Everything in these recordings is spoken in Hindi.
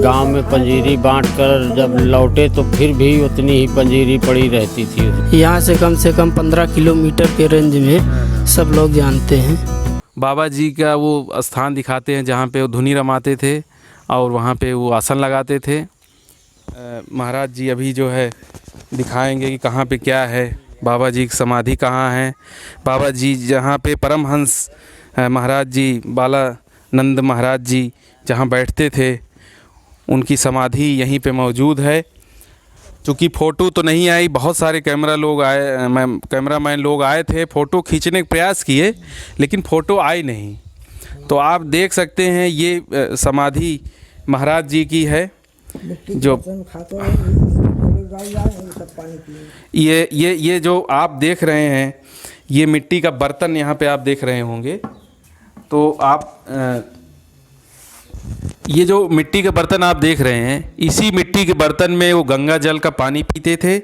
गांव में पंजीरी बांटकर जब लौटे तो फिर भी उतनी ही पंजीरी पड़ी रहती थी। यहाँ से कम 15 किलोमीटर के रेंज में सब लोग जानते हैं। बाबा जी का वो स्थान दिखाते हैं जहाँ पे वो धुनी रमाते थे और वहाँ पे वो आसन लगाते थे। महाराज जी अभी जो है दिखाएंगे कि कहाँ पे क्या है, बाबा जी की समाधि कहाँ है। बाबा जी जहाँ पे परमहंस महाराज जी, बालानंद महाराज जी जहाँ बैठते थे, उनकी समाधि यहीं पे मौजूद है। चूँकि फ़ोटो तो नहीं आई, बहुत सारे कैमरामैन लोग आए थे, फ़ोटो खींचने का प्रयास किए, लेकिन फ़ोटो आई नहीं। तो आप देख सकते हैं ये समाधि महाराज जी की है। जो ये जो आप देख रहे हैं, ये मिट्टी का बर्तन यहाँ पे आप देख रहे होंगे। तो आप ये जो मिट्टी के बर्तन आप देख रहे हैं, इसी मिट्टी के बर्तन में वो गंगा जल का पानी पीते थे।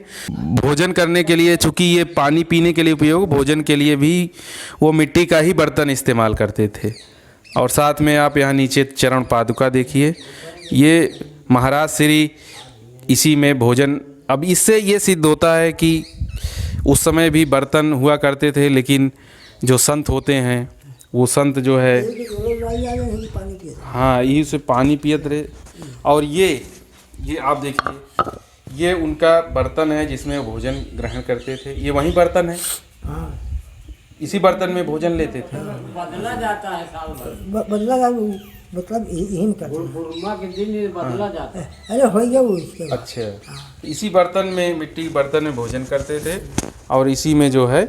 भोजन करने के लिए, चूँकि ये पानी पीने के लिए उपयोग, भोजन के लिए भी वो मिट्टी का ही बर्तन इस्तेमाल करते थे। और साथ में आप यहाँ नीचे चरण पादुका देखिए, ये महाराज श्री इसी में भोजन। अब इससे ये सिद्ध होता है कि उस समय भी बर्तन हुआ करते थे, लेकिन जो संत होते हैं वो संत जो है, हाँ, यही से पानी पियत रहे। और ये आप देखिए, ये उनका बर्तन है जिसमें भोजन ग्रहण करते थे। ये वही बर्तन है, इसी बर्तन में भोजन लेते थे। बदला जाता है साल भर, बदला मतलब यही बुरमा के दिन बदला जाता है। अरे हो गया वो इसके बाद। अच्छा, इसी बर्तन में, मिट्टी के बर्तन में भोजन करते थे और इसी में जो है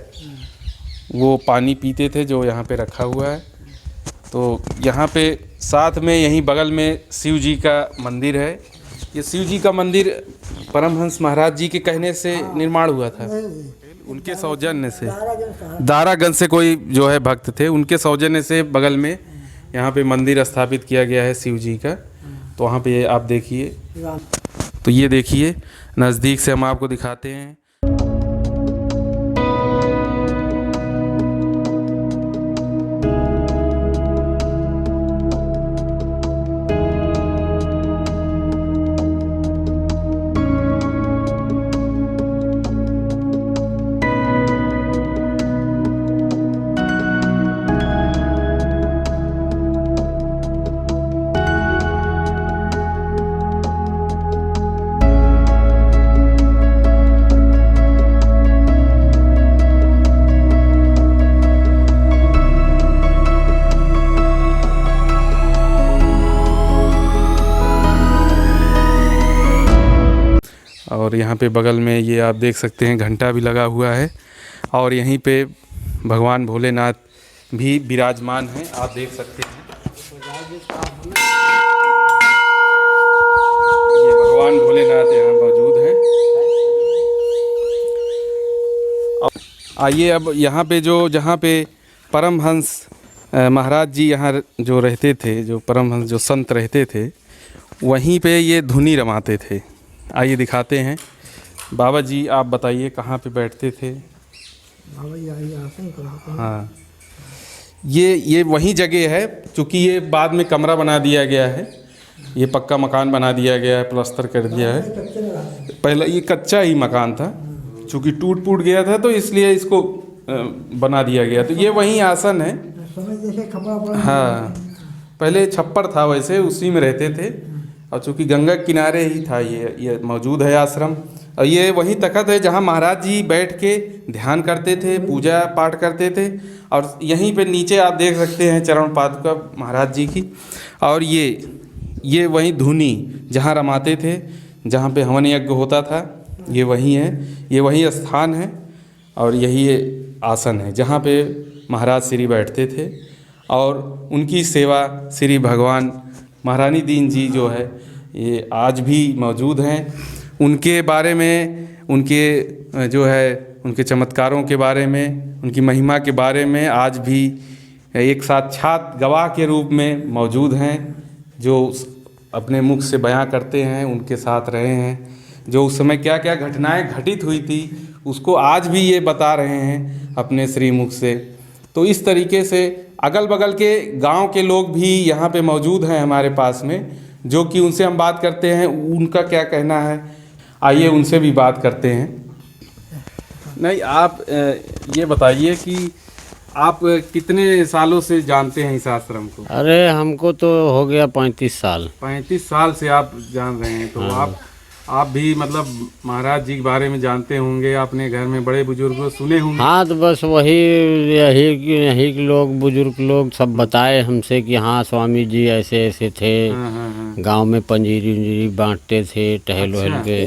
वो पानी पीते थे, जो यहाँ पे रखा हुआ है। तो यहाँ पे साथ में यहीं बगल में शिव जी का मंदिर है। ये शिव जी का मंदिर परमहंस महाराज जी के कहने से निर्माण हुआ था, उनके सौजन्य से। दारागंज से कोई जो है भक्त थे, उनके सौजन्य से बगल में यहाँ पे मंदिर स्थापित किया गया है शिव जी का। तो वहाँ पे आप देखिए, तो ये देखिए नज़दीक से हम आपको दिखाते हैं। और यहाँ पे बगल में ये आप देख सकते हैं घंटा भी लगा हुआ है। और यहीं पे भगवान भोलेनाथ भी विराजमान हैं, आप देख सकते हैं। ये भगवान भोलेनाथ यहाँ मौजूद हैं। आइए अब यहाँ पे जहाँ पे परमहंस महाराज जी यहाँ जो रहते थे, जो परमहंस जो संत रहते थे, वहीं पे ये धुनी रमाते थे। आइए दिखाते हैं। बाबा जी आप बताइए कहाँ पे बैठते थे? बाबा जी आसन करते हैं। हाँ, ये वही जगह है। चूँकि ये बाद में कमरा बना दिया गया है, ये पक्का मकान बना दिया गया है, प्लास्टर कर दिया है। पहले ये कच्चा ही मकान था, चूँकि टूट फूट गया था तो इसलिए इसको बना दिया गया। तो ये वही आसन है। हाँ, पहले छप्पर था, वैसे उसी में रहते थे। और चूँकि गंगा किनारे ही था ये मौजूद है आश्रम। और ये वही तख़्त है जहाँ महाराज जी बैठ के ध्यान करते थे, पूजा पाठ करते थे। और यहीं पे नीचे आप देख सकते हैं चरण पादुका महाराज जी की। और ये वही धुनी जहाँ रमाते थे, जहाँ पे हवन यज्ञ होता था, ये वही है, ये वही स्थान है। और यही आसन है जहाँ पे महाराज श्री बैठते थे। और उनकी सेवा श्री भगवान महारानी दीन जी जो है, ये आज भी मौजूद हैं। उनके बारे में, उनके जो है, उनके चमत्कारों के बारे में, उनकी महिमा के बारे में आज भी एक साक्षात गवाह के रूप में मौजूद हैं, जो अपने मुख से बयां करते हैं, उनके साथ रहे हैं। जो उस समय क्या क्या घटनाएं घटित हुई थी, उसको आज भी ये बता रहे हैं अपने श्रीमुख से। तो इस तरीके से अगल बगल के गांव के लोग भी यहाँ पे मौजूद हैं हमारे पास में, जो कि उनसे हम बात करते हैं, उनका क्या कहना है। आइए उनसे भी बात करते हैं। नहीं, आप ये बताइए कि आप कितने सालों से जानते हैं इस आश्रम को? अरे हमको तो हो गया 35 साल। 35 साल से आप जान रहे हैं, तो आप भी मतलब महाराज जी के बारे में जानते होंगे, अपने घर में बड़े बुजुर्गों सुने होंगे। हाँ, तो बस वही यही के लोग, बुजुर्ग लोग सब बताए हमसे कि हाँ स्वामी जी ऐसे ऐसे थे, गांव में पंजीरी उंजीरी बांटते थे टहल वहल के।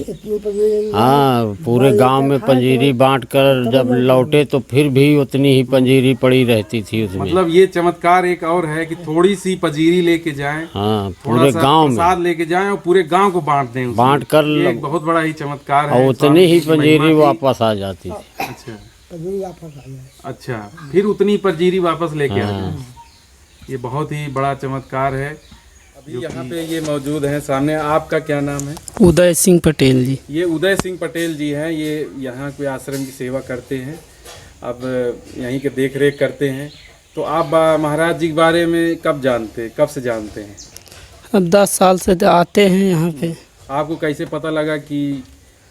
हाँ, पूरे गांव में पंजीरी बांट कर जब लौटे तो फिर भी उतनी ही पंजीरी पड़ी रहती थी उसमें। मतलब ये चमत्कार एक और है कि थोड़ी सी पंजीरी लेके जाएं, हाँ, थोड़ा पूरे सा गांव में प्रसाद लेके जाएं और पूरे गांव को बांट दें। बांट कर ये एक बहुत बड़ा ही चमत्कार है। और उतनी ही पंजीरी वापस आ जाती थी। अच्छा पंजीरी वापस आ जाए। अच्छा, फिर उतनी पंजीरी वापस लेके आ जाए। ये बहुत ही बड़ा चमत्कार है। अभी यहाँ पे ये मौजूद हैं सामने। आपका क्या नाम है? उदय सिंह पटेल जी। ये उदय सिंह पटेल जी हैं। ये यहाँ के आश्रम की सेवा करते हैं, अब यहीं के देख रेख करते हैं। तो आप महाराज जी के बारे में कब से जानते हैं? अब 10 साल से तो आते हैं यहाँ पे। आपको कैसे पता लगा कि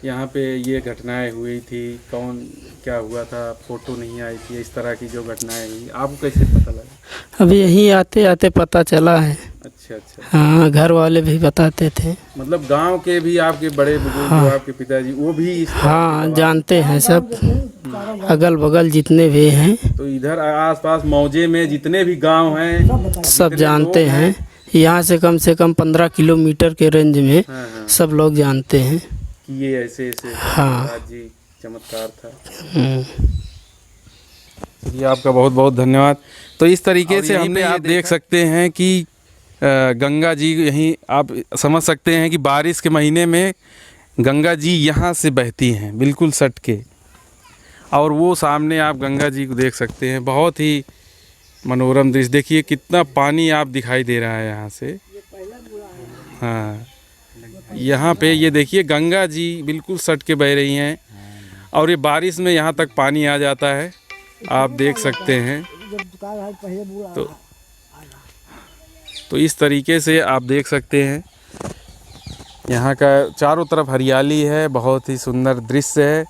यहाँ पे ये घटनाएं हुई थी? कौन क्या हुआ था? फोटो नहीं आई थी, इस तरह की जो घटनाएं हुई, आपको कैसे पता लगा? अभी यहीं आते आते पता चला है। अच्छा अच्छा। हाँ, घर वाले भी बताते थे। मतलब गांव के भी आपके बड़े बुजुर्ग जो आपके पिताजी, वो भी इस तरह हाँ, जानते हैं सब, अगल बगल जितने भी हैं तो इधर आसपास मौजे में जितने भी गांव हैं सब जानते हैं। यहाँ से कम 15 किलोमीटर के रेंज में सब लोग जानते हैं कि ये ऐसे ऐसे हाँ। महाराज जी चमत्कार था। जी, आपका बहुत बहुत धन्यवाद। तो इस तरीके से हमने आप देख सकते हैं कि गंगा जी यहीं, आप समझ सकते हैं कि बारिश के महीने में गंगा जी यहाँ से बहती हैं बिल्कुल सट के, और वो सामने आप गंगा जी को देख सकते हैं। बहुत ही मनोरम दृश्य। देखिए कितना पानी आप दिखाई दे रहा है यहाँ से। हाँ, यहाँ पे ये देखिए गंगा जी बिल्कुल सट के बह रही हैं, और ये बारिश में यहाँ तक पानी आ जाता है, आप देख सकते हैं। तो इस तरीके से आप देख सकते हैं यहाँ का चारों तरफ हरियाली है, बहुत ही सुंदर दृश्य है।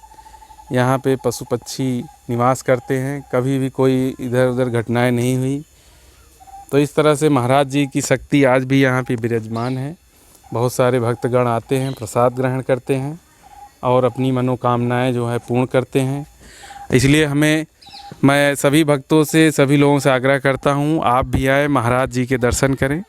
यहाँ पे पशु पक्षी निवास करते हैं, कभी भी कोई इधर उधर घटनाएं नहीं हुई। तो इस तरह से महाराज जी की शक्ति आज भी यहाँ पे विराजमान है। बहुत सारे भक्तगण आते हैं, प्रसाद ग्रहण करते हैं और अपनी मनोकामनाएं जो है पूर्ण करते हैं। इसलिए मैं सभी भक्तों से, सभी लोगों से आग्रह करता हूँ, आप भी आए, महाराज जी के दर्शन करें।